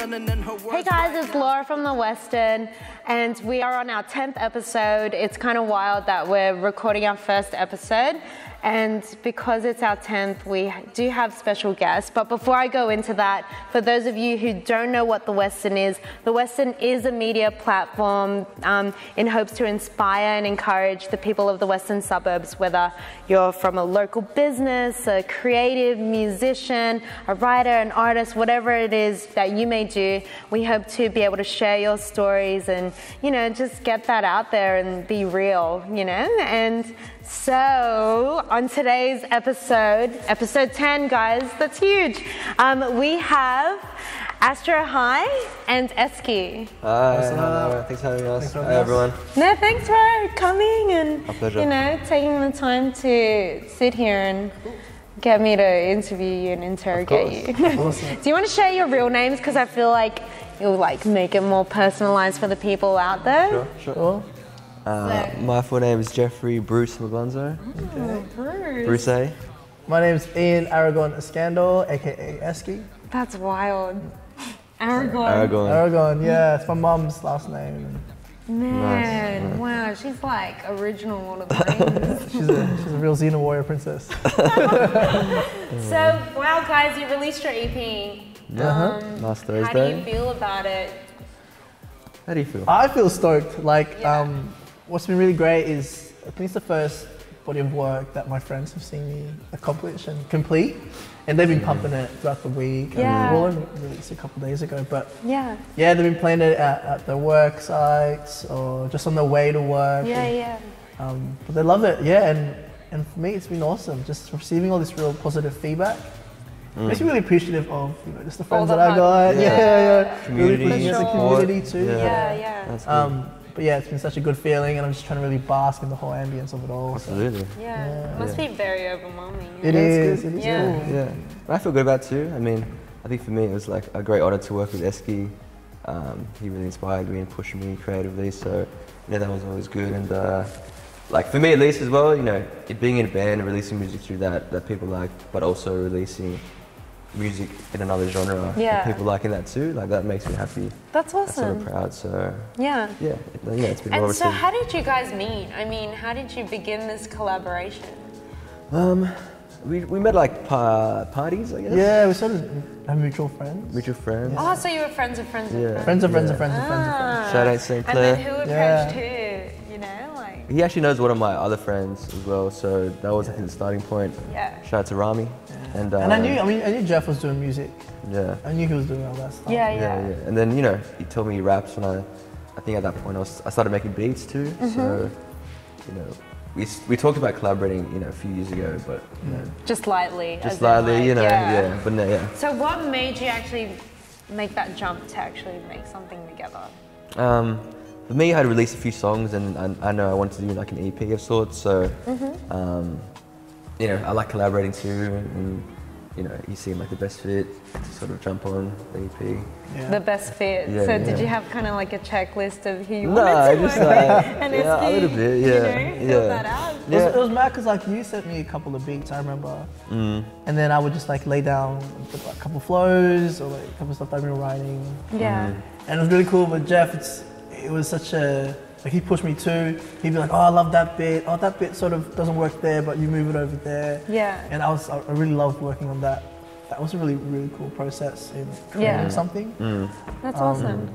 Hey guys, it's Lara from the Western, and we are on our 10th episode. It's kind of wild that we're recording our first episode, and because it's our 10th, we do have special guests. But before I go into that, for those of you who don't know what the Western is a media platform in hopes to inspire and encourage the people of the Western suburbs, whether you're from a local business, a creative musician, a writer, an artist, whatever it is that you may do. We hope to be able to share your stories and, you know, just get that out there and be real, you know? And so on today's episode 10, guys, that's huge. We have Astro High and Esky. Hi, thanks for having us. Hi everyone. No, thanks for coming and, our pleasure. You know, taking the time to sit here and get me to interview you and interrogate you. Awesome. Do you want to share your real names? Because I feel like you'll like make it more personalized for the people out there. Sure. My full name is Jeffrey Bruce Magonzo. Bruce. Bruce A. My name's Ian Aragon Escandor, aka Esky. That's wild. Aragon. Aragon, yeah, it's my mum's last name. Man, Nice. wow, she's like original Lord of the Rings. She's a real Xena warrior princess. So, wow, guys, you released your EP. Last Thursday. How do you feel about it? How do you feel? I feel stoked. Like, Yeah. what's been really great is I think it's the first body of work that my friends have seen me accomplish and complete, and they've been pumping it throughout the week. Yeah. And we only released a couple of days ago, but Yeah. yeah, they've been playing it at their work sites or just on their way to work. Yeah. But they love it, yeah, and for me it's been awesome, just receiving all this real positive feedback. Makes me really appreciative of, you know, just the friends the that I hard got. work. Yeah. Community, Really pushing as a community too. Yeah. That's good. But yeah, it's been such a good feeling, and I'm just trying to really bask in the whole ambience of it all. So. Absolutely. Yeah. Must be very overwhelming. It is. It is Yeah. cool. Yeah. I feel good about it too. I mean, I think for me it was like a great honor to work with Esky. He really inspired me and pushed me creatively, so you know that was always good. And like for me at least as well, you know, it being in a band and releasing music through that people like, but also releasing music in another genre that people liking that too, like that makes me happy. That's I'm sort awesome. of proud. So Yeah. it's been well And so received. how did you guys meet? I mean, how did you begin this collaboration? We met like parties, I guess. Yeah, we sort of have mutual friends. Mutual friends. Oh, so you were friends of friends of Yeah. friends. Friends of friends Yeah. of friends of friends of friends. Shout out St. And Clair. then who approached Yeah. who, you know, like, He actually knows one of my other friends as well, so that was I think the starting point. yeah. Shout out to Rami. And And I knew Jeff was doing music. Yeah. I knew he was doing all that stuff. Yeah. And then, you know, he told me he raps when I think at that point I started making beats too. So, you know, we talked about collaborating, you know, a few years ago, but you know, Just lightly. just as in, lightly, like, you know, but no, yeah. So what made you actually make that jump to actually make something together? For me, I had released a few songs, and I know I wanted to do like an EP of sorts. So, you know, I like collaborating too, and you know, he seemed like the best fit to sort of jump on the EP. Yeah. The best fit. Yeah, So did yeah. you have kind of like a checklist of who you No, wanted to just work like, with? And yeah, a little bit, you know, yeah, fill that out. It was mad because like you sent me a couple of beats, I remember, and then I would just like lay down a couple flows or like a couple of stuff I've been writing, Yeah. and it was really cool. But Jeff, it was such a like he pushed me too. He'd be like, "Oh, I love that bit. Oh, that bit sort of doesn't work there, but you move it over there." Yeah. And I really loved working on that. That was a really cool process in creating something. That's awesome.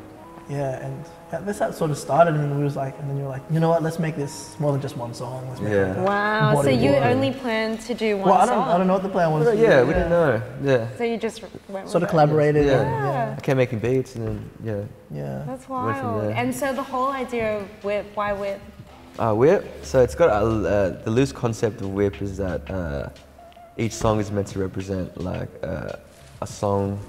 Yeah, and that's how it sort of started, and then you were like, you know what, let's make this more than just one song. Let's make Yeah. Wow. So body you work. only planned to do one Well, song? I don't know what the plan was. Yeah, we didn't know. Yeah. So you just went Sort with of it. collaborated. Yeah. I kept making beats, and then Yeah. That's Went from wild. there. And so the whole idea of Whip, why Whip? Whip. So it's got the loose concept of Whip is that each song is meant to represent like a song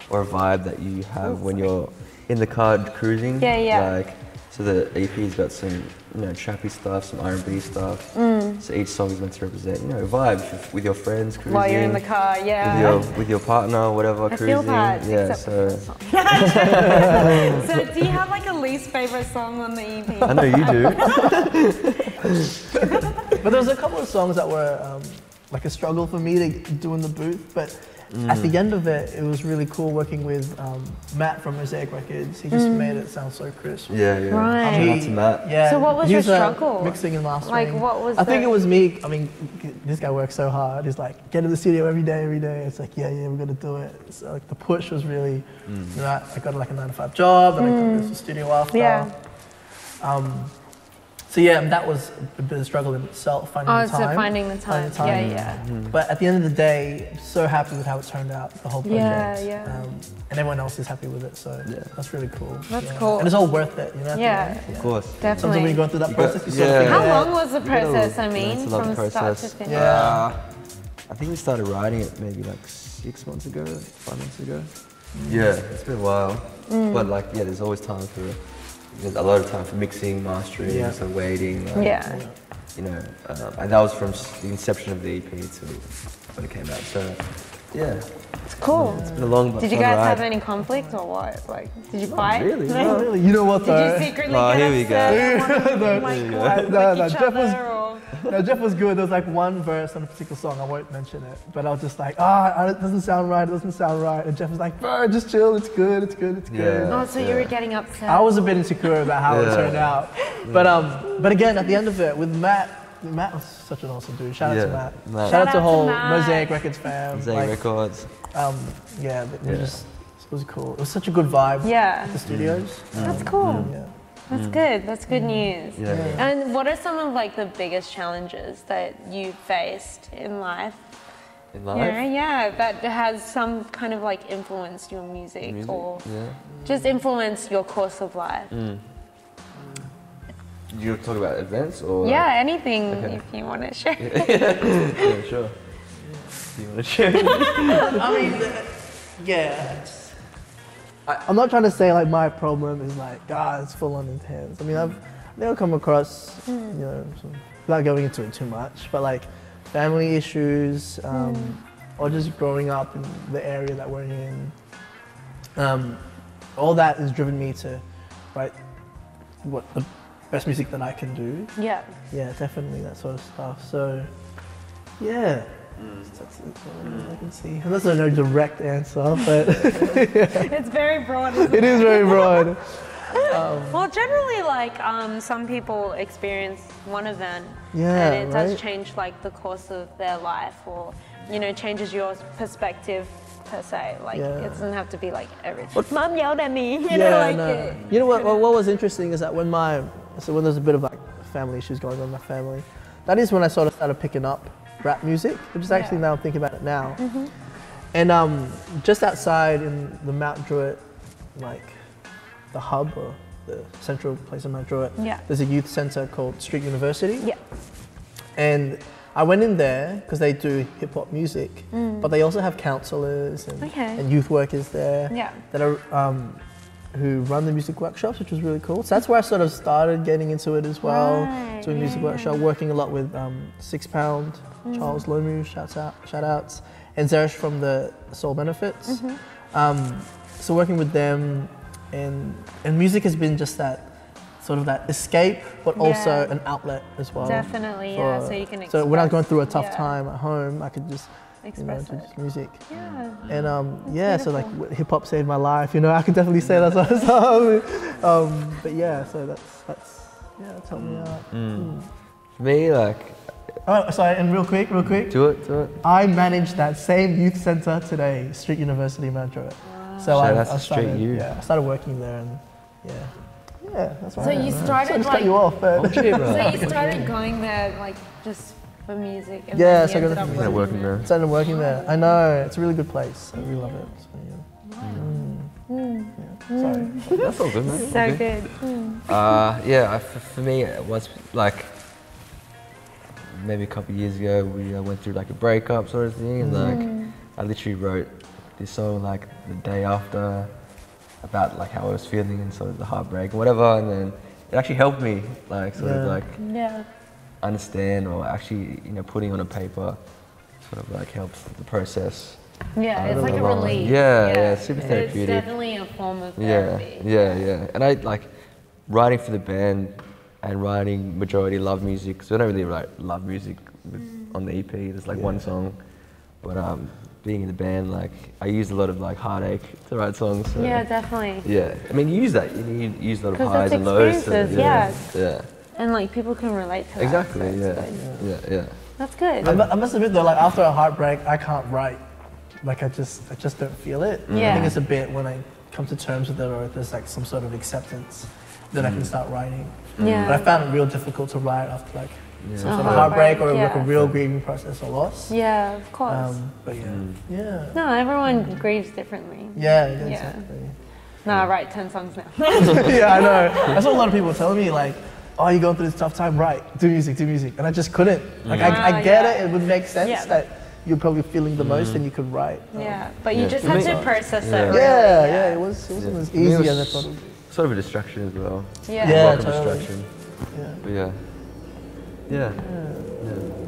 or a vibe that you have when you're in the car cruising. Yeah. Like, so the EP's got some, you know, trappy stuff, some R&B stuff. So each song is meant to represent, you know, a vibe with your friends cruising. While you're in the car, yeah. With your partner, whatever, I cruising. feel that. Yeah, except so for the song. So do you have like a least favorite song on the EP? I know you do. But there was a couple of songs that were like a struggle for me to do in the booth, but at the end of it, it was really cool working with Matt from Mosaic Records. He just made it sound so crisp. Yeah, yeah. Right. Shout out to Matt. Yeah. So what was he your was, struggle? Mixing and mastering. Like, what was I think it was me. I mean, this guy works so hard. He's like, get in the studio every day. It's like, yeah, we're gonna do it. So like the push was really, you know, I got like a 9-to-5 job, and I got this studio after. Yeah. So yeah, that was a bit of a struggle in itself, finding the time. So finding the time. Yeah. But at the end of the day, I'm so happy with how it turned out, the whole project. Yeah. And everyone else is happy with it, so that's really cool. That's cool. And it's all worth it, you know? Yeah. Of course. Sometimes when Definitely. you go through that process, you sort of yeah. figure How it out. long was the process, I mean, it's a long from start to process. finish? Yeah. I think we started writing it maybe like 6 months ago, 5 months ago. Yeah, it's been a while. But like, yeah, there's always time for, there's a lot of time for mixing, mastering, so waiting. Like, you know, and that was from the inception of the EP to when it came out. So, yeah. It's cool. It's been a long but Did you fun guys ride. have any conflict or what? Like, did you fight? Really? No? No. Really? You know what though? Did you secretly Oh, get here we upset? go. No, Each Jeff was other, or- No, Jeff was good. There was like one verse on a particular song, I won't mention it, but I was just like, it doesn't sound right, And Jeff was like, bro, just chill, it's good. Oh, so you were getting upset. I was a bit insecure about how it turned out. But again, at the end of it, with Matt was such an awesome dude. Shout out to Matt. Shout out to the whole Mosaic Records fam. Mosaic Records. It was cool. It was such a good vibe at the studios. That's cool. Yeah. That's good. That's good news. Yeah. And what are some of like the biggest challenges that you faced in life? In life? Yeah, that has some kind of like influenced your music or just influenced your course of life. You talk about events or? Yeah, anything if you want to share. Yeah, sure. Do you want to share? I mean, I'm not trying to say like my problem is like, it's full on intense. I mean, I've never come across, you know, without going into it too much, but like family issues, or just growing up in the area that we're in. All that has driven me to write what the best music that I can do. Yeah. Yeah, definitely that sort of stuff. So, yeah. That's I can see. And that's no direct answer, but It's very broad. Isn't it is very broad. Well, generally, like some people experience one event, Yeah, and it does right? change like the course of their life, or you know, changes your perspective per se. Like it doesn't have to be like everything. Mom yelled at me. You know, like You know what was interesting is that when there's a bit of like family issues going on in my family, that is when I sort of started picking up rap music, which is actually now I'm thinking about it now. And just outside in the Mount Druitt, like the hub or the central place in Mount Druitt, there's a youth centre called Street University. Yeah. And I went in there because they do hip hop music, but they also have counsellors and youth workers there that are who run the music workshops, which was really cool. So that's where I sort of started getting into it as well, doing music workshop, working a lot with 6 Pound, Charles Lomu, shoutouts, and Zeresh from the Soul Benefits. So working with them, and music has been just that sort of that escape, but also an outlet as well. Definitely, so you can express. So when I was going through a tough time at home, I could just express do it. music. Yeah. And so like hip hop saved my life. You know, I could definitely say that sort of stuff. But yeah, so that's helped me out. For me, like. Oh, sorry, and real quick. Do it. I managed that same youth centre today, Street University, Mount Druitt. So I started working there, and that's right. So you started just cut you off, but So you started going there like just for music. And yeah, then so I you ended up Started working there. started working there. I know it's a really good place. I really love it. So, sorry. That's all good, man. So good. For me, it was like maybe a couple of years ago. We went through like a breakup sort of thing, and like I literally wrote this song like the day after about like how I was feeling and sort of the heartbreak and whatever, and then it actually helped me like sort of like understand, or actually putting on a paper sort of like helps the process. Yeah, it's like a relief. Yeah, super therapeutic. It's definitely a form of Yeah, therapy. And I like writing for the band and writing majority love music, because I don't really write love music on the EP. There's like one song, but being in the band, like I used a lot of like heartache to write songs. So, yeah, definitely. Yeah, I mean, you use that. You use a lot of highs and lows. So, yeah. And like people can relate to that. Exactly. So Yeah. That's good. I must admit though, like after a heartbreak, I can't write. Like I just don't feel it. Yeah. I think it's a bit when I come to terms with it, or if there's like some sort of acceptance, then I can start writing. Yeah. But I found it real difficult to write after like some sort of heartbreak or like a real grieving process or loss. Yeah, of course. But yeah. No, everyone grieves differently. Yeah, exactly. No, I write 10 songs now. Yeah, I know. That's what a lot of people tell me, like, oh, you're going through this tough time, right? Do music. And I just couldn't. Like, I get it. It would make sense that you're probably feeling the most and you could write. Yeah, but you just had to process it. Really. Yeah, it wasn't as easy as I thought it would be. Sort of a distraction as well. Yeah, totally. Distraction. Yeah.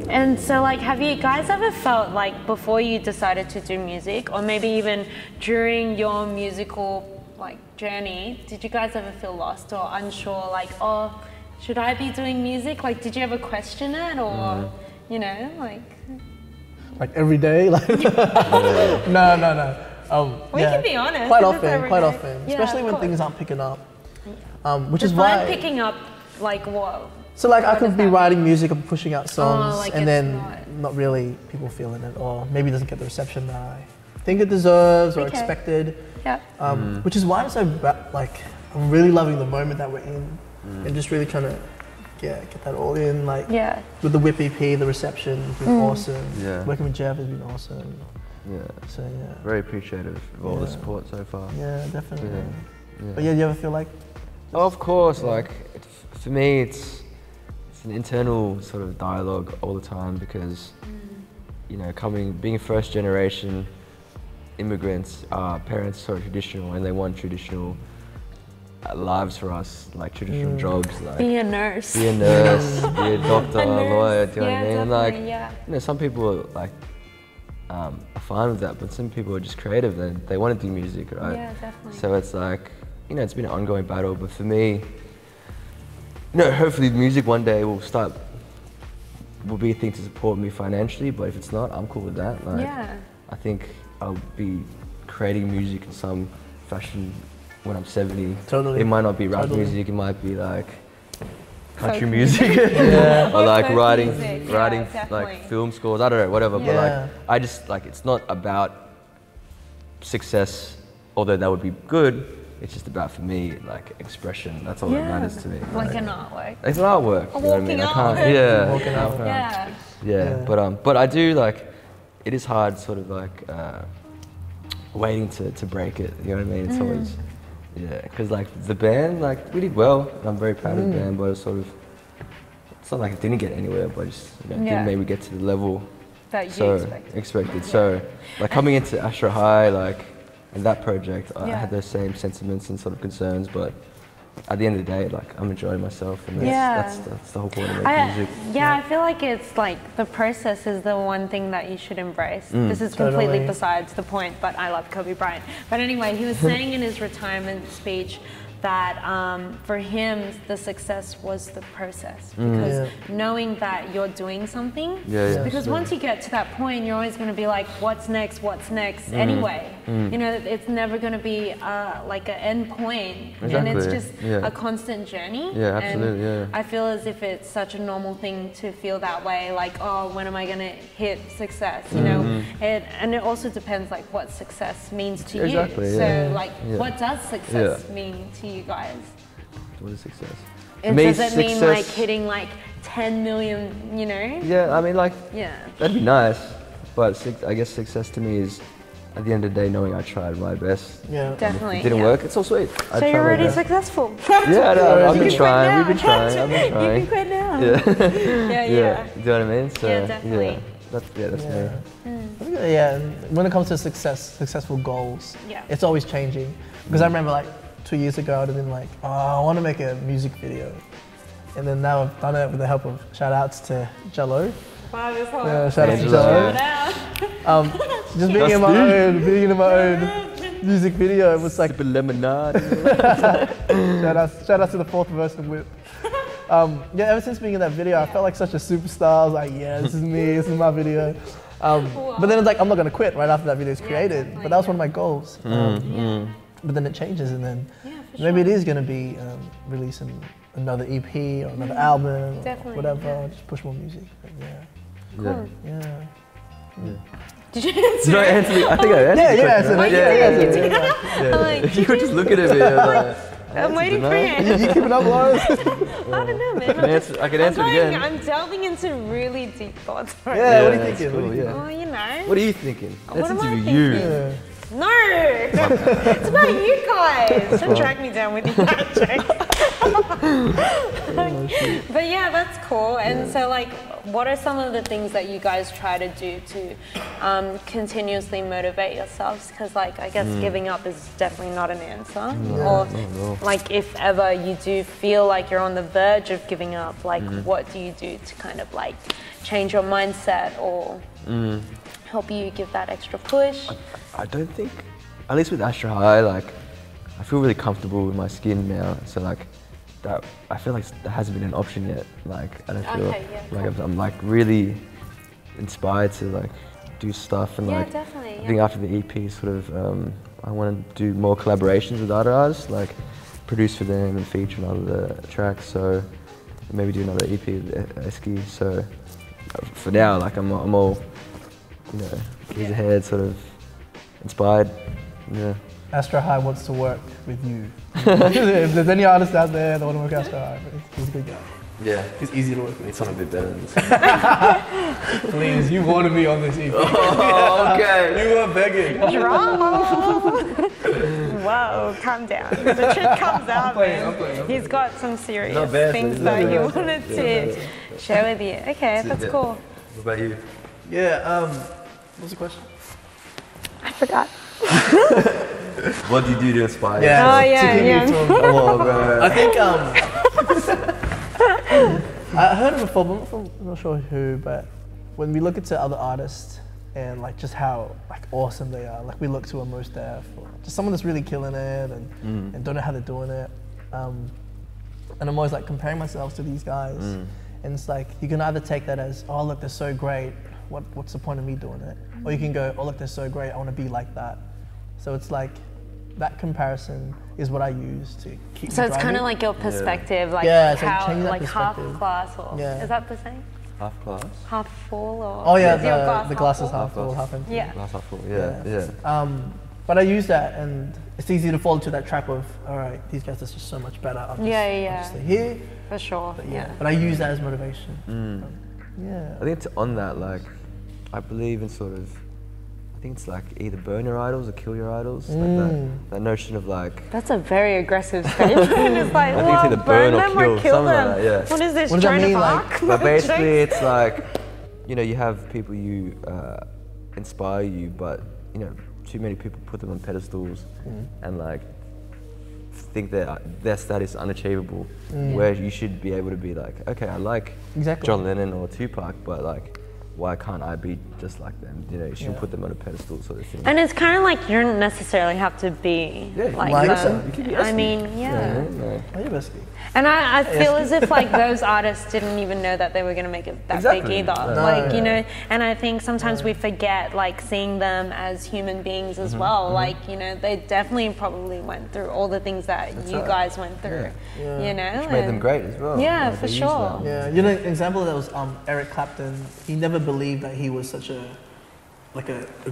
And so, like, have you guys ever felt like before you decided to do music, or maybe even during your musical like journey, did you guys ever feel lost or unsure? Like, oh, should I be doing music? Like, did you ever question it, or you know, like every day? Like, no. We can be honest. Quite often, especially when things aren't picking up. Which is why picking up, like what? So like I could be writing music and pushing out songs, and then not really people feeling it, or maybe it doesn't get the reception that I think it deserves or expected. Yeah. Which is why I'm so like I'm really loving the moment that we're in, and just really trying to get that all in. Like with the Whip EP, the reception has been awesome. Yeah. Working with Jeff has been awesome. Yeah. So very appreciative of all the support so far. Yeah, definitely. Yeah. But you ever feel like? Of course, like for me, it's an internal sort of dialogue all the time because you know, being first generation immigrants, our parents are traditional and they want traditional lives for us, like traditional jobs, like be a nurse, be a doctor, lawyer, do you know what I mean? And like, you know, some people are like are fine with that, but some people are just creative and they want to do music, right? Yeah, definitely. So it's like, you know, it's been an ongoing battle, but for me, you know, hopefully music one day will be a thing to support me financially, but if it's not, I'm cool with that. Like, I think I'll be creating music in some fashion when I'm 70. Totally. It might not be rap music, it might be like country music. Or like writing like film scores, I don't know, whatever. But like, I just like, it's not about success, although that would be good. It's just about, for me, like expression. That's all that matters to me. Like an artwork. It's an artwork. You know what I mean? I can't. But I do like. It is hard, sort of like waiting to break it. You know what I mean? It's always because like the band, like we did well. And I'm very proud of the band, but it's sort of. It's not like it didn't get anywhere, but just didn't maybe get to the level that you expected. So like coming into Astro High, like. In that project, I had those same sentiments and sort of concerns, but at the end of the day, like I'm enjoying myself, and that's the whole point of making music. I feel like it's like the process is the one thing that you should embrace. This is completely besides the point, but I love Kobe Bryant. But anyway, he was saying in his retirement speech that for him the success was the process, because knowing that you're doing something, because once you get to that point, you're always going to be like, what's next anyway. You know, it's never going to be like an end point, and it's just a constant journey. And I feel as if it's such a normal thing to feel that way, like, oh, when am I going to hit success, you know? And it also depends like what success means to you. So like what does success mean to you guys? What is success? Does it mean like hitting like 10 million, you know? Yeah, I mean like, that'd be nice, but I guess success to me is, at the end of the day, knowing I tried my best. Yeah, definitely. If it didn't work, it's all sweet. So you're already successful. I've been trying. We've been trying. You can quit now. Yeah. Do you know what I mean? So, definitely. That's me. When it comes to successful goals, it's always changing. Because I remember like 2 years ago, I'd have been like, oh, I want to make a music video. And then now I've done it with the help of shout-outs to Angelo. Wow, this whole shout out to Angelo. Just being in my own music video, it was like lemonade. shout out to the fourth verse of Whip. Ever since being in that video, I felt like such a superstar. I was like, yeah, this is me, this is my video. But then it's like, I'm not going to quit right after that video is created. But that was one of my goals. But then it changes, and then maybe it is going to be releasing another EP or another album or whatever. Just push more music. But Cool. Yeah. Did you answer? Did I answer? I think I answered. Yeah. You were just looking at me. Like, I'm waiting for you. You keep it up, Lara? I don't know, man. I can answer it again. I'm delving into really deep thoughts right Yeah, what are you that's thinking? cool, yeah. Oh, you know. What are you thinking? Let's What am I interview you. thinking? No! It's about you guys! Don't drag me down with your bad jokes. But yeah, that's cool. And so like, what are some of the things that you guys try to do to continuously motivate yourselves? Because like, I guess giving up is definitely not an answer. Or like, if ever you do feel like you're on the verge of giving up, like what do you do to kind of like change your mindset or help you give that extra push? I don't think, at least with Astro High, like, I feel really comfortable with my skin now. So like, that I feel like that hasn't been an option yet. Like, I don't feel like I'm like really inspired to like do stuff, and like I think after the EP, sort of, I want to do more collaborations with other artists, like produce for them and feature on other tracks. So maybe do another EP with Esky. So for now, like I'm all, you know, he's ahead, sort of inspired. Yeah. Astro High wants to work with you. If there's any artists out there that want to work with Astro High, he's a good guy. Yeah. He's easy to work with. It's something a bit better than this. Please, you wanted me on this EP. Oh, okay. You were begging. Drama! Whoa, calm down. The truth comes out, man. He's got some serious things that he wanted to share with you. Okay, that's cool. What about you? Yeah, what's the question? I forgot. What do you do to inspire? I think I heard it before, but I'm not sure who. But when we look into other artists and like just how like awesome they are, like we look to a Mos Def or just someone that's really killing it and don't know how they're doing it. And I'm always like comparing myself to these guys, and it's like you can either take that as, oh look, they're so great. What's the point of me doing it? Or you can go, oh look, they're so great, I want to be like that. So it's like, that comparison is what I use to keep So me it's kind of like your perspective, like it's how, like half glass, or is that the same? Half glass? Half full, or oh yeah, is your glass the glass is half full, half empty. Yeah. Glass half full. Yeah. But I use that, and it's easy to fall into that trap of, all right, these guys are just so much better. I'll just stay here. For sure. But I use that as motivation. I think it's on that, like, I believe in sort of, I think it's like either burn your idols or kill your idols. Like that notion of like. That's a very aggressive statement. It's like, I think it's either burn or kill them. Like that, yeah. What is this, trying to fuck? But basically it's like, you know, you have people you inspire you, but you know, too many people put them on pedestals and like think that their status is unachievable, where you should be able to be like, okay, I like John Lennon or Tupac, but like, why can't I be just like them? You know, you should put them on a pedestal, sort of thing. And it's kind of like you don't necessarily have to be like them. You can be I mean, And I feel as if like those artists didn't even know that they were going to make it that big either. Like, you know, and I think sometimes we forget like seeing them as human beings as well. Like, you know, they definitely probably went through all the things that you guys went through, you know. Which made them great as well. Yeah, for sure. Yeah, you know, an example of that was Eric Clapton. He never believed that he was such a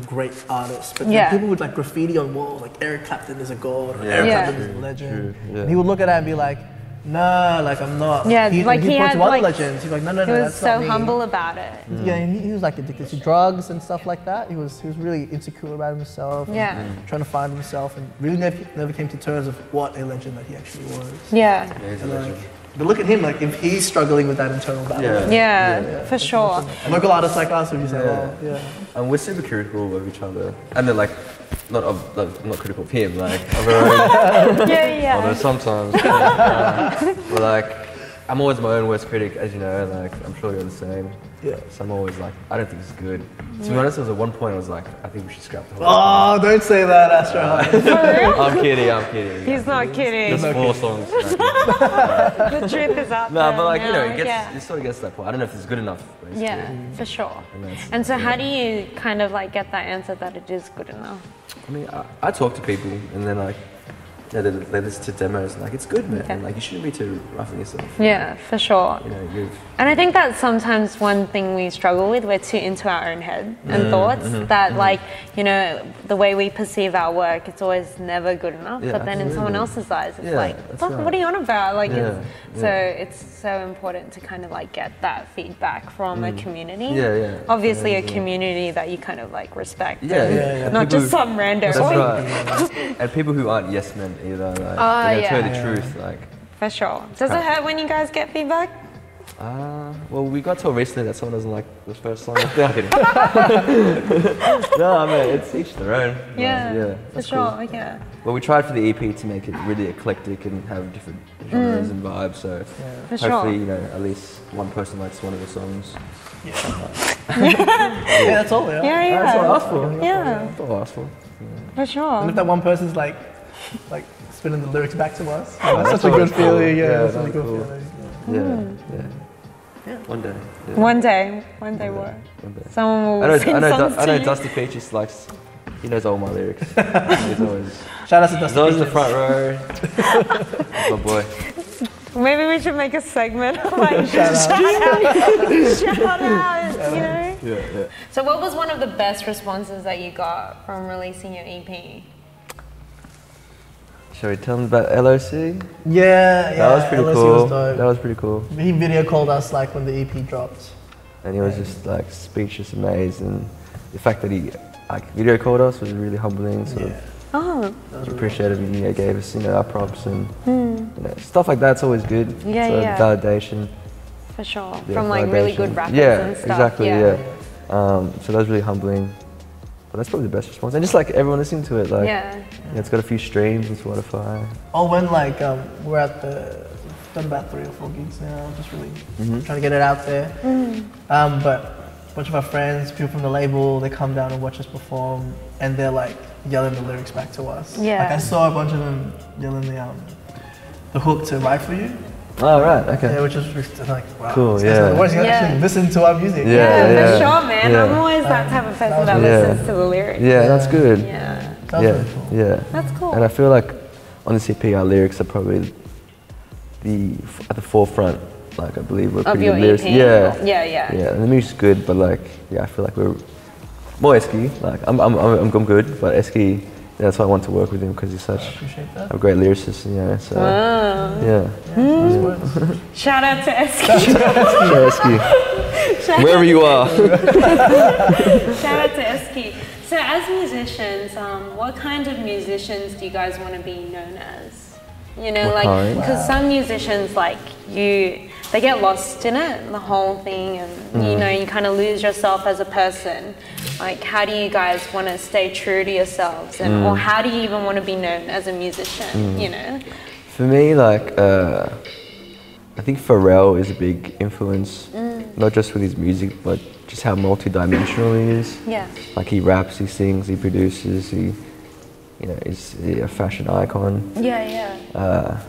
great artist, but people would like graffiti on walls like Eric Clapton is a god, or Eric Clapton is a legend. And he would look at that and be like, nah, like I'm not. Yeah, he like he had to other like legends. He's like, no, he was that's so not me. humble about it. Yeah, and he was like addicted to drugs and stuff like that. He was really insecure about himself. And trying to find himself, and really never came to terms of what a legend that he actually was. Yeah. He's a legend. But look at him, like if he's struggling with that internal battle. Yeah, for sure. Local artists like us would just say, and we're super critical of each other, and they're like, not critical of him, like of our own. Although sometimes, but like, I'm always my own worst critic, as you know. Like I'm sure you're the same. Yeah. So I'm always like, I don't think it's good. To be honest, there was at one point I was like, I think we should scrap the whole Oh, don't say that, Astro High. I'm kidding. He's not kidding. Just 4 songs. The truth is out there. No, but like, you know, now, it sort of gets to that point. I don't know if it's good enough, basically. Yeah, for sure. And so how do you kind of like get that answer that it is good enough? I mean, I talk to people and then like, you know, they listen to demos and like, it's good, man. And like, you shouldn't be too rough on yourself. Yeah, for sure. You know, and I think that's sometimes one thing we struggle with. We're too into our own head and thoughts that like, you know, the way we perceive our work, it's always never good enough. But then in someone else's eyes, it's like, what are you on about? Like, so it's so important to kind of like get that feedback from a community. Obviously a community that you kind of like respect. Not just some random. That's right. And people who aren't yes men either. Like, they tell you the truth. Like, for sure. Does it hurt when you guys get feedback? Well, we got told recently that someone doesn't like the first song. No, I'm kidding. No, I mean, it's each their own. Yeah, for sure, cool. Well, we tried for the EP to make it really eclectic and have different genres and vibes, so hopefully, you know, at least one person likes one of the songs. That's all, That's what I asked for. That's all I asked for. For sure. And if that one person's like spinning the lyrics back to us, that's such a good feeling. That's such a good feeling. Yeah. One day. One day what? Someone will sing songs I know to you. Dusty Peaches likes, he knows all my lyrics. He's always, shout out to Dusty he's always in the front row. That's my boy. Maybe we should make a segment of like shout out, you know? Yeah. So what was one of the best responses that you got from releasing your EP? Shall we tell them about LOC? Yeah. That was pretty LOC cool. Was dope. That was pretty cool. He video called us like when the EP dropped. And he was just like speechless, amazed, and the fact that he like video called us was really humbling. So appreciated and gave us our props and you know, stuff like that's always good. Validation. For sure. From like really good rappers and stuff. Exactly. So that was really humbling. But that's probably the best response. And just like everyone listening to it, like it's got a few streams on Spotify. Oh, when like we're at we've done about 3 or 4 gigs now, just really trying to get it out there. But a bunch of our friends, people from the label, they come down and watch us perform, and they're like yelling the lyrics back to us. Like I saw a bunch of them yelling the hook to "Ride for You." Oh right, okay. Yeah, which is like wow. Cool, Everyone's gonna actually listen to our music. For sure, man. I'm always that type of person that listens to the lyrics. Yeah, that's good. Really cool. That's cool. And I feel like on this EP, our lyrics are probably at the forefront. Like I believe we're pretty good lyrics. Yeah. And the music's good, but like I feel like we're more Esky. Like I'm good, but Esky. That's why I want to work with him because he's such a great lyricist, So shout out to Esky. Esky. Wherever you are. Shout out to Esky. So as musicians, what kind of musicians do you guys want to be known as? You know, like because some musicians like they get lost in it, the whole thing, and you know, you kind of lose yourself as a person. Like, how do you guys want to stay true to yourselves, and or how do you even want to be known as a musician? You know. For me, like, I think Pharrell is a big influence, not just with his music, but just how multi-dimensional he is. Yeah. Like he raps, he sings, he produces, he's a fashion icon.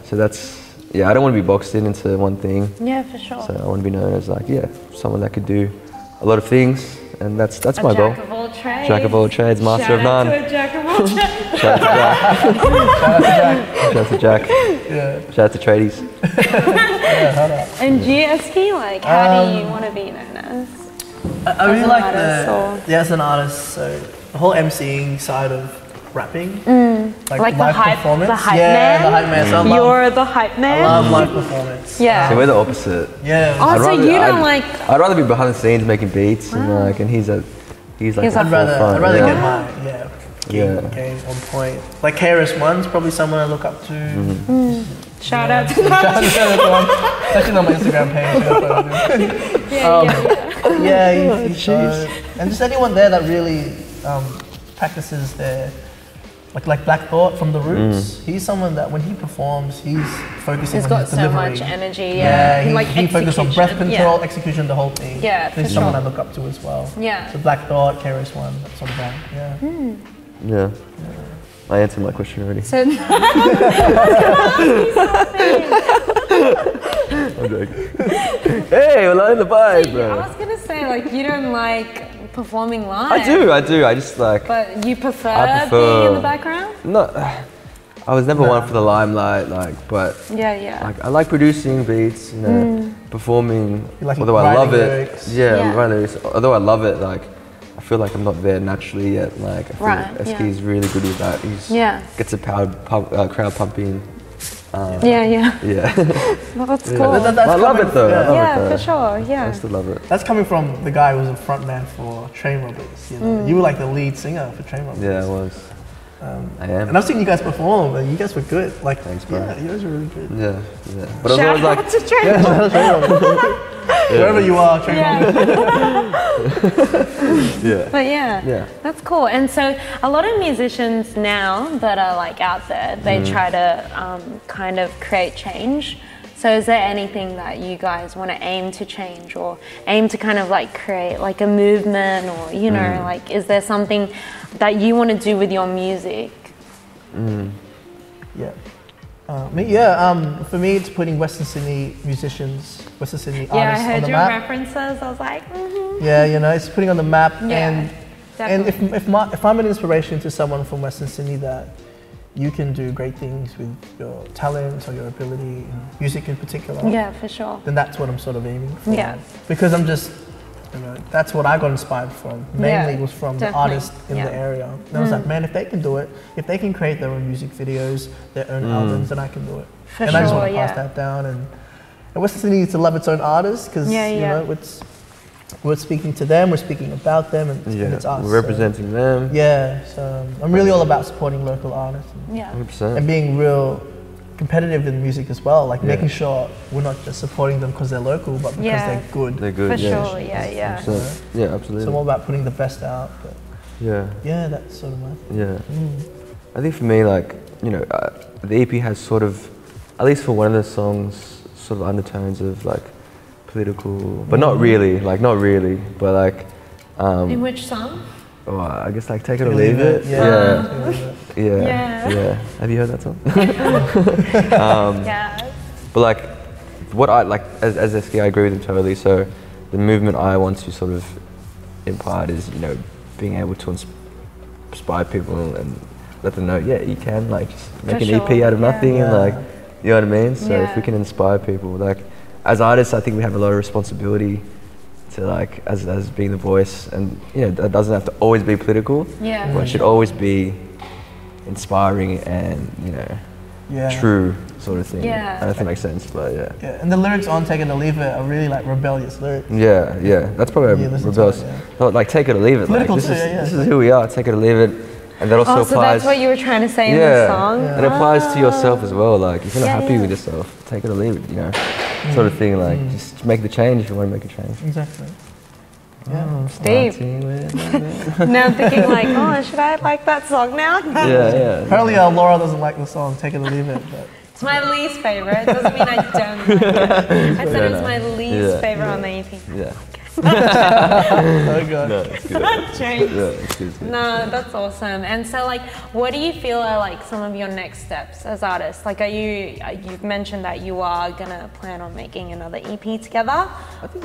So that's. I don't want to be boxed into one thing. Yeah, for sure. So I want to be known as like, someone that could do a lot of things, and that's my goal. Jack of all trades. Jack of all trades, master of none. Shout out to a Jack of all trades. Shout out to Jack. Shout out to tradies. And Esky, like, how do you want to be known as? I really like as an artist, so the whole MCing side of rapping, like the hype performance. The hype man. The hype man. So You're the hype man. I love live performance. So we're the opposite. I'd rather be behind the scenes making beats and he's like I'd rather get my game on point. Like KRS-One's probably someone I look up to. Shout out to that. It's actually on my Instagram page. He's and just anyone there that really practices their like Black Thought from The Roots. He's someone that when he performs, he's focusing on his delivery. He's got so much energy. He focuses on breath control, execution, the whole thing. Yeah, This is someone I look up to as well. Yeah. So Black Thought, KRS-One, that sort of band. Yeah. I answered my question already. So I'm joking. Hey, we're in the vibe, bro. I was gonna say, like, you don't like performing live. I do. I just like. But you prefer being in the background? No, I was never one for the limelight, like, but like I like producing beats, you know, performing. Like although I love lyrics. it, writing lyrics. Although I love it, like I feel like I'm not there naturally yet. Like I feel Esky's really good with that. He's gets a crowd pumping. Yeah. Well, that's cool. That's I love it though. For sure. Yeah. I still love it. That's coming from the guy who was a frontman for Train Robbers. You know? You were like the lead singer for Train Robbers. Yeah, I was. I am. And I've seen you guys perform, and you guys were good. Like, thanks, bro. Yeah, you guys were really good. Yeah. But I was always like, to Train Robbers. Wherever you are, Train Robbers. But that's cool. And so a lot of musicians now that are like out there, they try to kind of create change. So is there anything that you guys want to aim to change or aim to kind of like create like a movement or, you know, like is there something that you want to do with your music? For me, it's putting Western Sydney musicians, Western Sydney artists on the map. Yeah, I heard your references. I was like, Yeah, you know, it's putting on the map. And definitely. if I'm an inspiration to someone from Western Sydney that you can do great things with your talent or your ability in music in particular. Yeah, for sure. Then that's what I'm sort of aiming for. Yeah. Because I'm just, you know, that's what I got inspired from. Mainly was from the artists in the area. And I was like, man, if they can do it, if they can create their own music videos, their own albums, then I can do it. I just want to pass that down. And Western Sydney needs to love its own artists because, you know, we're speaking to them, we're speaking about them, and it's us. We're representing them. Yeah, so I'm really all about supporting local artists. And, 100%. And being real competitive in music as well, like making sure we're not just supporting them because they're local, but because they're good. They're good, For sure, yeah, absolutely. So I'm all about putting the best out. But yeah, that's sort of my thing. I think for me, like, you know, the EP has sort of, at least for one of the songs, sort of undertones of like political, but not really, but like. In which song? Oh, I guess like Take It or Leave It. Yeah. Have you heard that song? But like, what I like as Esky, I agree with him totally. So, the movement I want to sort of impart is, you know, being able to inspire people and let them know, you can like just make an EP out of nothing, and like, you know what I mean. So if we can inspire people, like as artists, I think we have a lot of responsibility to like as being the voice, and you know that doesn't have to always be political. But it should always be inspiring and, you know, true sort of thing. I don't know if that makes sense, but and the lyrics on Take It or Leave It are really like rebellious lyrics. That's probably rebellious. Like Take It or Leave It. Political like, too, this is who we are. Take It or Leave It. And that also applies. So that's what you were trying to say in the song? And it applies to yourself as well. Like, if you're not happy with yourself, take it or leave it, you know, sort of thing. Like, just make the change if you want to make a change. Exactly. Steve. Now I'm thinking like, should I like that song now? Apparently Laura doesn't like the song, Take It or Leave It. But it's my least favorite. It doesn't mean I don't like it. I said it's my least favorite on the EP. Oh god. No, it's good. It's good. No, that's awesome. And so, like, what do you feel are like some of your next steps as artists? Like, you've mentioned that you are gonna plan on making another EP together.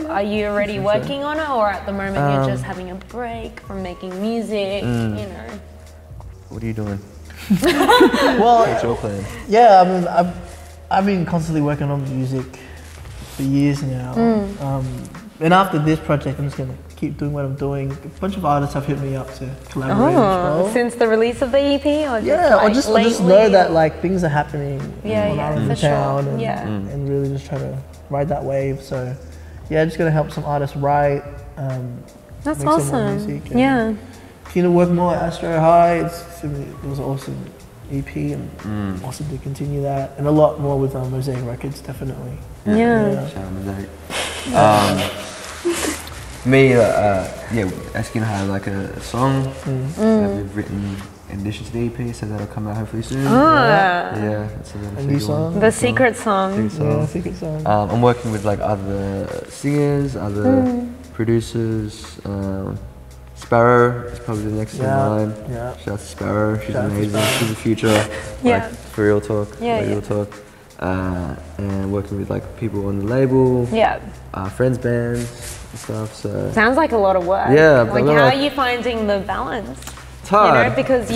Are you already working on it, or at the moment you're just having a break from making music? You know. What are you doing? Well, what's your plan? Yeah, I mean, I've been constantly working on music for years now. And after this project, I'm just going to keep doing what I'm doing. A bunch of artists have hit me up to collaborate as well. Since the release of the EP? Or just or just know that like things are happening in town and really just try to ride that wave. So just going to help some artists write, that's make awesome. some more music. Keen to work more at Astro High. It was an awesome EP and awesome to continue that. And a lot more with Mosaic Records, definitely. Shout out Mosaic. Me, Esky and I have like a song that we've written in addition to the EP, so that'll come out hopefully soon. Yeah, that's a new song. The secret song. Yeah, secret song. I'm working with like other singers, other producers. Sparrow is probably the next in line. Yeah. Shout out to Sparrow. She's amazing. She's the future. Like, for real talk. Real talk. And working with like people on the label. Yeah. Friends bands and stuff. So sounds like a lot of work. Yeah. Like how are you finding the balance? It's hard. You know, because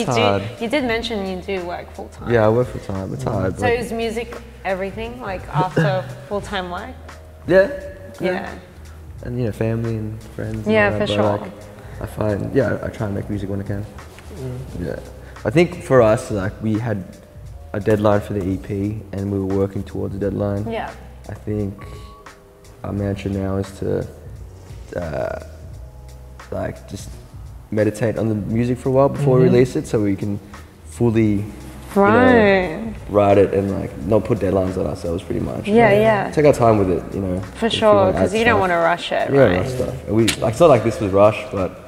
you did mention you do work full time. Yeah, I work full time. It's hard. So is music everything? Like after full time work? Yeah. And you know, family and friends. Yeah, and for sure. Like, I find, I try and make music when I can. Yeah. I think for us, like, we had a deadline for the EP and we were working towards the deadline. Yeah. I think our mantra now is to, like, just meditate on the music for a while before we release it so we can fully write it and like not put deadlines on ourselves pretty much. Yeah. Take our time with it, you know. For sure, because you don't want to rush it, right? Yeah, rush stuff. And it's not like this was rushed, but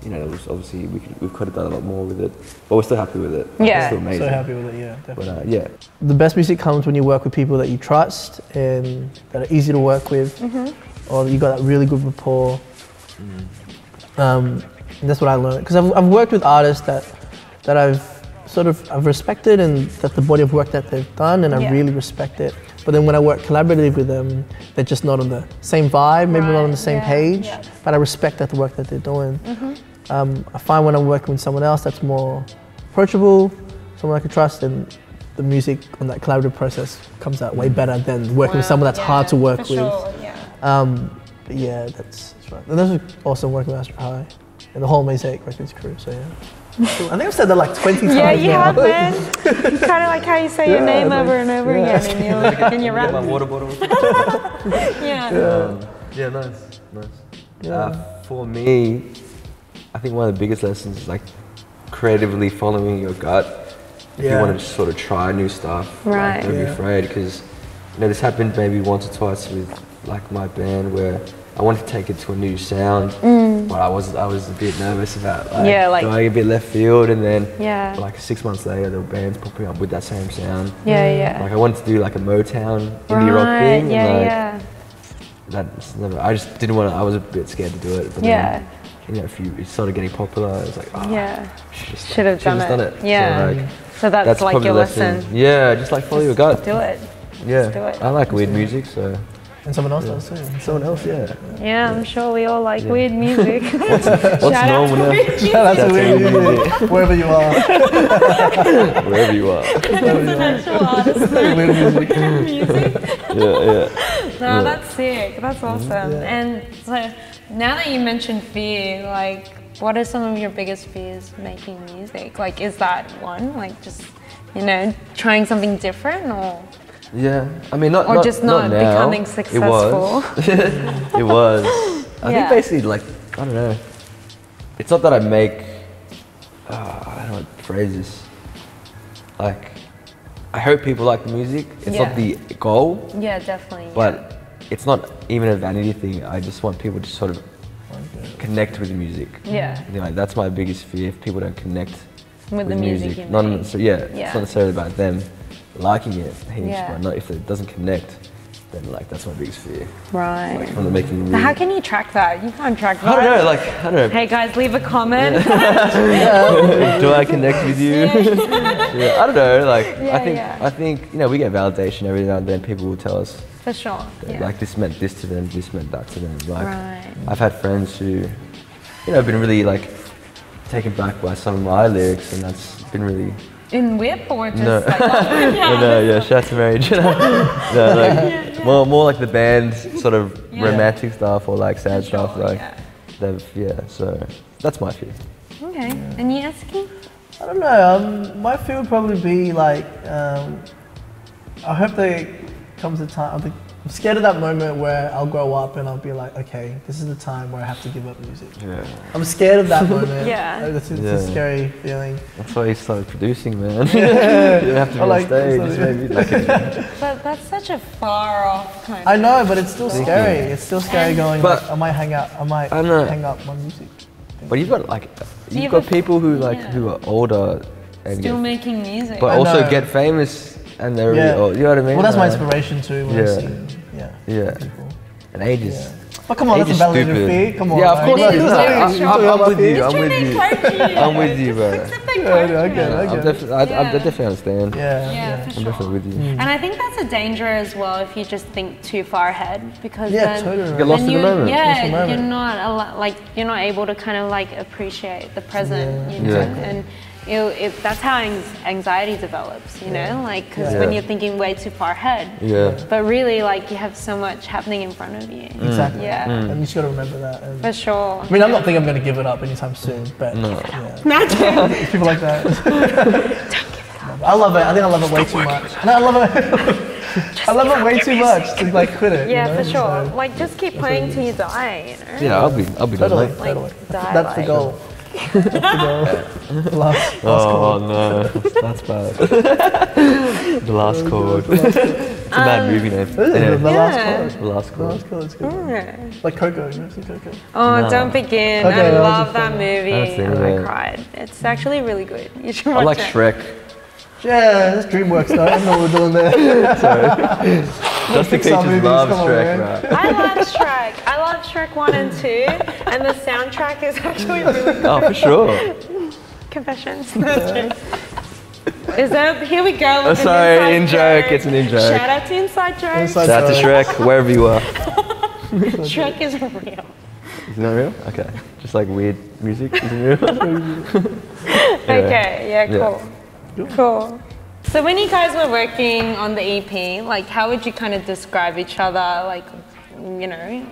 you know, it was obviously we could have done a lot more with it, but we're still happy with it. Yeah, it's still amazing. So happy with it, yeah, definitely. But the best music comes when you work with people that you trust and that are easy to work with, or you got that really good rapport. And that's what I learned because I've worked with artists that I've respected and that the body of work that they've done and I really respect it. But then when I work collaboratively with them, they're just not on the same vibe, maybe not on the same page, but I respect the work that they're doing. I find when I'm working with someone else that's more approachable, someone I can trust, and the music on that collaborative process comes out way better than working with someone that's hard to work with. Sure, but yeah, that's right. And those are also working with Astro High and the whole Mosaic Records crew, so yeah. I think I've said that like 20 times Yeah, you now. have, man. It's kind of like how you say your name over and over again in your rap. my water bottle. Yeah, nice. For me, I think one of the biggest lessons is like creatively following your gut. If you want to just sort of try new stuff, like, don't be afraid, because you know this happened maybe once or twice with like my band where I wanted to take it to a new sound, but I was a bit nervous about like going a bit left field, and then like 6 months later the band's popping up with that same sound. Like I wanted to do like a Motown indie rock thing, and that's never. I just didn't want to. I was a bit scared to do it, but then, you know, it started getting popular. I was like, should have done it. Yeah. So that's like your lesson. Yeah, just like follow your gut. Do it. Yeah. Just do it. I like weird music, so. And someone else does too. Someone else, Yeah, I'm sure we all like weird music. What's normal now? Shout out to weird music, wherever you are. Wherever you are. That's an actual artist. Weird music. No, that's sick. That's awesome. And so now that you mentioned fear, like, what are some of your biggest fears making music? Like, is that one? Like, just, you know, trying something different, or? Yeah, I mean, not becoming successful. It was. I think basically, like, I don't know. It's not that I make. I don't know what the phrase is. Like, I hope people like the music. It's not the goal. Yeah, definitely. But it's not even a vanity thing. I just want people to sort of connect with the music. Yeah. You know, like, that's my biggest fear. If people don't connect with the music. It's not necessarily about them liking it, but not if it doesn't connect, then like that's my biggest fear. Right. Like from the making music. How can you track that? You can't track that. I don't know. Hey guys, leave a comment. Do I connect with you? I don't know. Like I think you know, we get validation every now and then. People will tell us. For sure. Like this meant this to them, this meant that to them. Like I've had friends who, you know, have been really like taken back by some of my lyrics, and that's been really. In whip or just like shout out to Mary J. More like the band sort of romantic stuff or like sad stuff, like so that's my fear. Okay. And you, Esky? I don't know, my fear would probably be like I hope there comes a time, I'm scared of that moment where I'll grow up and I'll be like, okay, this is the time where I have to give up music. Yeah. I'm scared of that moment. It's a scary feeling. That's why you started producing, man. You don't have to be on stage. Maybe but that's such a far off kind of. I know, but it's still scary. It's still scary going. But like, I might hang up my music. But you've got people who who are older and still making music, but also get famous and they're really old. You know what I mean? Well, that's my inspiration too. When I see, people. And ages. Yeah. But come on, that's a validated fee. Come on. Yeah, of course. I'm with you. I'm with you, bro. I definitely understand. Yeah, for I'm sure. definitely with you. And I think that's a danger as well if you just think too far ahead, because totally. You get lost in the moment. Yeah, you're not able to kind of like appreciate the present, you know, and that's how anxiety develops, you know, like because when you're thinking way too far ahead, but really like you have so much happening in front of you. Exactly. Yeah. And you just got to remember that. And for sure. I mean, I'm not thinking I'm going to give it up anytime soon, but people like that. Don't give it up. I love it. I think I love it way too much. No, I love it. I love it way too much to like quit it. Yeah, you know? for sure. So, like just keep playing till you die, you know. Yeah, I'll be totally. done. Totally. Die, That's the goal. Last chord. No, that's bad. The last chord. It's a bad movie name. The last chord. The last chord. The last chord is good. Like Coco, you know, see Coco. Oh, don't begin. Okay, I love that movie. I cried. It's actually really good. You should watch I like it. Shrek. Yeah, that's DreamWorks though. I don't know what we're doing there. Sorry. Justin Peaches loves Shrek, right? I love Shrek. I love Shrek 1 and 2, and the soundtrack is actually really good. Oh, for sure. Confessions. Is that, here we go. Oh, sorry, in-joke. It's an in-joke. Shout out to Inside Joke. Shout out to Shrek, wherever you are. Shrek is real. Isn't that real? Okay. Just like weird music, isn't it real? Okay, yeah, cool. Cool. So when you guys were working on the EP, like how would you kind of describe each other, like, you know,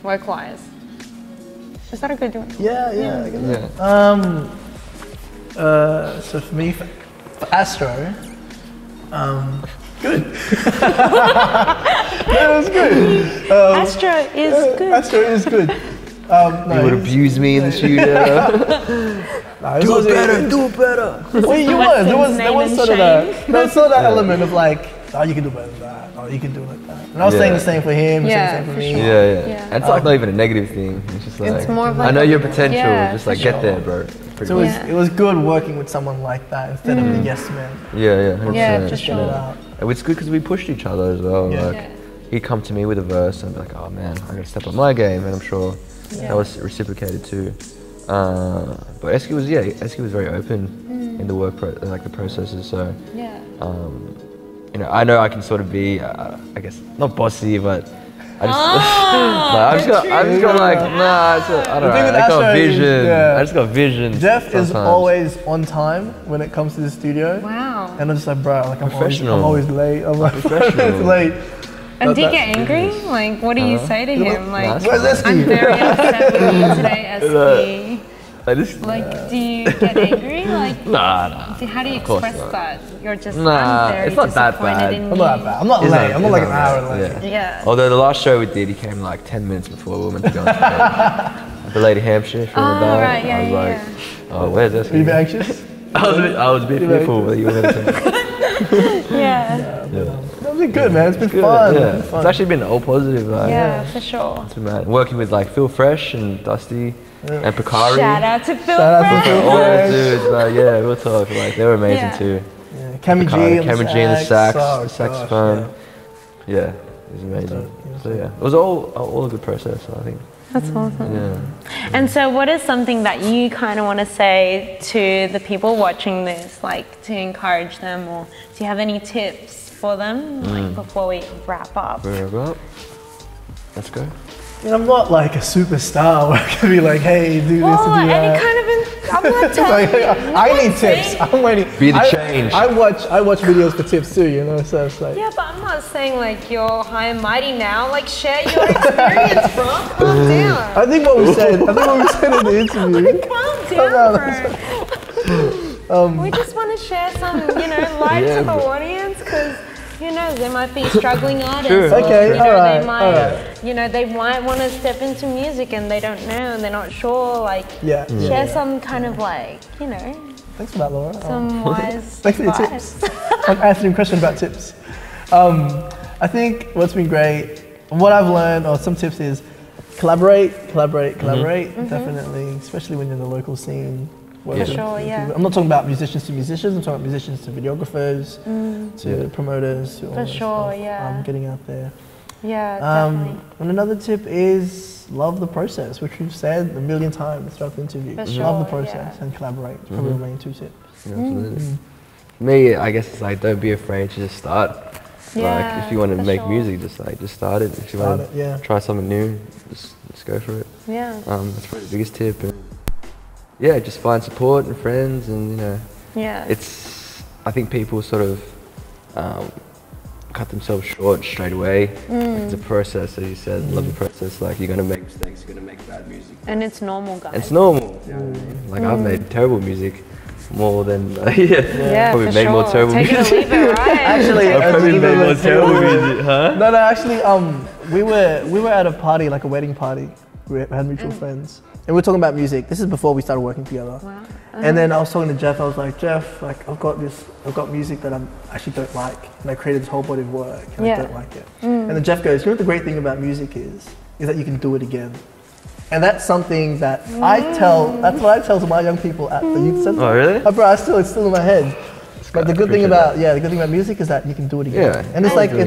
work-wise? Is that a good one? Yeah. So for me, for Astro, good. It was good. Astro is good. Astro is good. You would abuse me in the studio. Do it better. Well, you were. There was sort of that element of like, oh, you can do better than that. Oh, you can do it like that. And I was saying the same for him, saying the same for me. Sure. Yeah. And it's like not even a negative thing. It's just like, it's more of like I know your potential. Yeah, just like get there, bro. So it was good working with someone like that instead of the yes man. Yeah, 100%. Yeah, for sure. And it's good because we pushed each other as well. Yeah. Like, he'd come to me with a verse and be like, oh man, I gotta step up my game, and I'm sure that was reciprocated too. But Esky was very open in the work, the processes. So, you know, I know I can sort of be, I guess, not bossy, but I just, I'm just got like, nah, I don't know. I got vision. I just got vision. Jeff sometimes. is always on time when it comes to the studio. Wow. And I'm just like, bro, like I'm professional. always late. I'm like, Professional. it's late. And do you get angry? Like, what do you say to him? Like, where's Esky? I'm very upset with you today, Esky. Like, do you get angry? Like, nah. How do you express that? You're just, Nah, I'm very it's not that disappointed bad. in I'm you. not that bad. I'm not late. I'm not like an hour late. Yeah. Although the last show we did, he came like 10 minutes before we were meant to go on stage. The Lady Hampshire, if you remember that. Right, yeah, I was like, oh, where's this? Are you a bit anxious? I was a bit fearful that you were going to say. Yeah. That's been good, man. It's been fun. Yeah. It's actually been all positive. Yeah, for sure. It's been mad. Working with like Phil Fresh and Dusty and Picari. Shout out to Phil Shout out to Phil All Fresh. the dudes, like, yeah, we'll talk. Like, they were amazing too. Yeah. Cammy G on the sax, oh, the saxophone. Yeah, it was amazing. So yeah, it was all a good process, I think. That's awesome. Yeah. And so what is something that you kind of want to say to the people watching this, like to encourage them, or do you have any tips for them, like before we wrap up? Let's go. I mean, I'm not like a superstar where I can be like, hey, do this and do that. I'm not telling you. I need tips. I'm waiting. Be the change. I watch videos for tips too, you know, so it's like. Yeah, but I'm not saying like you're high and mighty now. Like share your experience, bro. Calm down. I think what we said in the interview. Calm down, bro. We just want to share some, light to the audience, because they might be struggling artists. Sure. Okay, They might, they might want to step into music and they don't know and they're not sure. Like, share some kind of Thanks for that, Laura. some wise Thanks for your advice. tips. I'm asking a question about tips. I think what's been great, what I've learned, or some tips is, collaborate, definitely, especially when you're in the local scene. For sure, yeah. I'm not talking about musicians to musicians, I'm talking about musicians to videographers, to promoters, to all For sure, yeah. Getting out there. Yeah, definitely. And another tip is love the process, which we've said a million times throughout the interview. Love the process and collaborate. Probably the main 2 tips. Yeah, absolutely. Me, I guess it's like, don't be afraid to just start. Yeah, like if you want to make music, just start it. If you want to try something new, just go for it. Yeah. That's probably the biggest tip. And yeah, just find support and friends, and you know. Yeah. I think people sort of cut themselves short straight away. Like it's a process, as you said. Love the process. Like you're gonna make mistakes, you're gonna make bad music. And it's normal, guys. It's normal. You know what I mean? Like I've made terrible music. More than probably made more terrible music. Take it or leave it, right? Actually, I probably made more terrible music, huh? No, actually, we were at a party, like a wedding party. We had mutual friends, and we were talking about music. This is before we started working together. Wow. And then I was talking to Jeff. I was like, Jeff, like I've got music that I actually don't like, and I created this whole body of work, and I don't like it. And then Jeff goes, you know what the great thing about music is that you can do it again. And that's something that that's what I tell to my young people at the youth center. Oh, really? Bro, it's still in my head. But the good thing about music is that you can do it again. Yeah. And it's like, you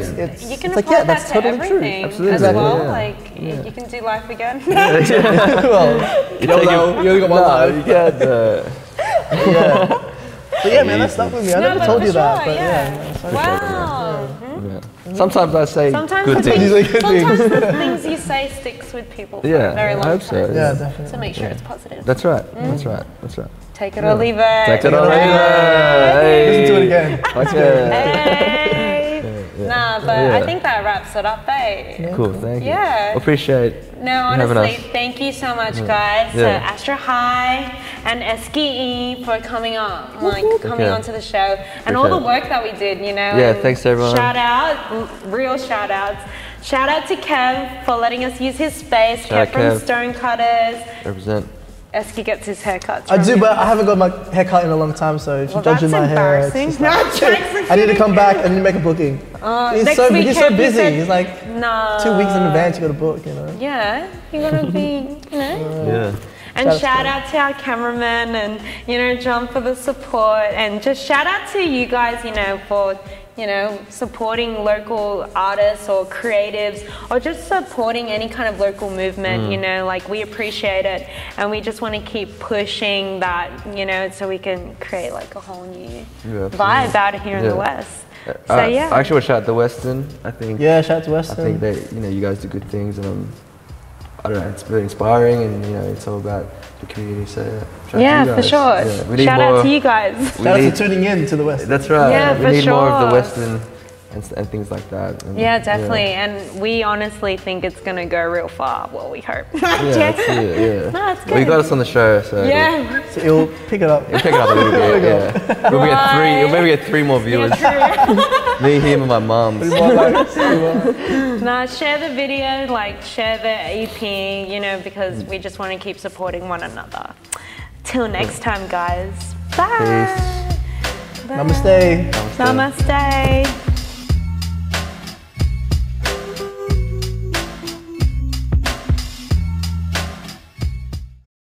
can apply that that's to totally true. Absolutely. As well. Yeah. Like you can do life again. Well, you only got one life. You can't. Yeah. But yeah, man, that stuck with me. I never told you that. But Wow. Sometimes I say good things. Sometimes the things you say sticks with people for a very long time. I hope so. Yeah, definitely. So make sure it's positive. That's right. That's right. Take it or leave it. Take it or leave it. Listen to it again. Hey. Nah, but I think that wraps it up, eh? Yeah. Cool, thank you. Yeah. Appreciate No, honestly, thank you so much, guys, to Astro High and Esky for coming on, onto the show, and all the work that we did, you know. Yeah, thanks to everyone. Shout out, real shout outs. Shout out to Kev for letting us use his space. Kev from Stonecutters. Represent. Esky gets his haircut. I do, but I haven't got my haircut in a long time, so if you're judging my hair, it's just like, I need to come back and make a booking. He's so busy. He's like 2 weeks in advance. You got to book, you know. Yeah, you gotta be, you know. And shout out to our cameraman and, you know, John for the support, and just shout out to you guys, you know, for, you know, supporting local artists or creatives, or just supporting any kind of local movement, you know, like we appreciate it, and we just want to keep pushing that, you know, so we can create like a whole new vibe out here in the West. So I actually want to shout out to Western. I think. Yeah, shout out to Western. I think that, you know, you guys do good things, and I don't know, it's really inspiring, and you know, it's all about the community. So yeah, for sure. Yeah, shout out to you guys. Shout out to tuning in to the West. That's right. Yeah, we need more of the Western and things like that. And, yeah, definitely. And we honestly think it's gonna go real far. Well, we hope. Yeah, that's it. Yeah. No, it's good. Well, you got us on the show, so so you'll pick it up. You'll pick it up a little bit. Yeah. We'll maybe get 3 more viewers. Me, him, and my mum. No, share the video, like share the EP, you know, because we just want to keep supporting one another. Till next time, guys. Bye. Peace. Namaste. Namaste.